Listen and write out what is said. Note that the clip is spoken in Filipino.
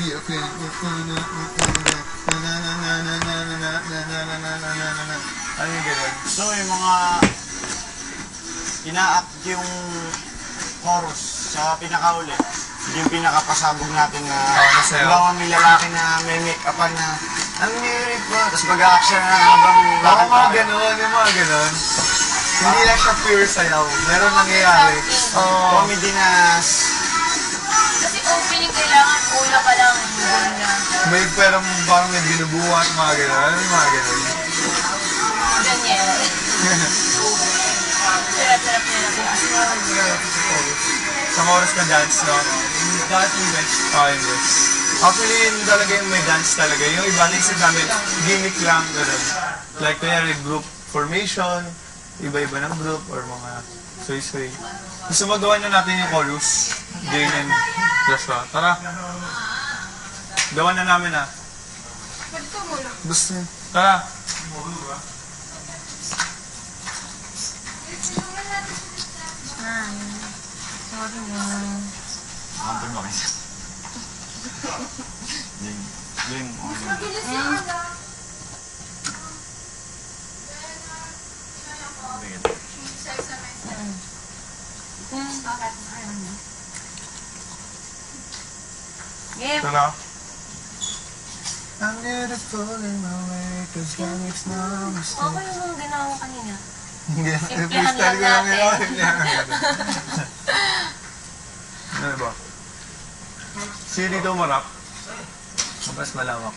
be a friend. Ano yung gano'n? So, yung mga ina-act yung chorus sa pinakauli. Yung pinakapasabog natin na gawa may lalaki na may make-upan na ang lyric po. Tapos mag-a-act siya na habang Yung mga gano'n, yung mga gano'n. Hindi lang siya pure sayaw. Meron nangyayari. comedy na Kasi opening kailangan una pa lang na. May parang may binubuhat, mga gano'n. Ano yung mga gano'n? Ganyan. Sarap-sarap nila. Sa oras ka dance, no? Dance yung best. Best. Actually, yun talaga yung may dance talaga. Yung iba, naisip namin, gimmick lang, gano'n. Like, kaya group formation, iba-iba ng group, or mga soy-soy. Gusto magawa na natin yung chorus, Jane and Joshua. Tara. Gawa na namin, ah. Gusto. Tara. Sorry na. Kampun mo kayo. Yung Mabilis yung aga. Game. Tara. I'm beautiful in my way, cause God makes no mistake. Okay yung ginawa ko kanina. Hindi, Simplihan freestyle ko lang lang yun. natin. Simplihan lang natin. Ano ba? Sino dito marap? Mas malawak.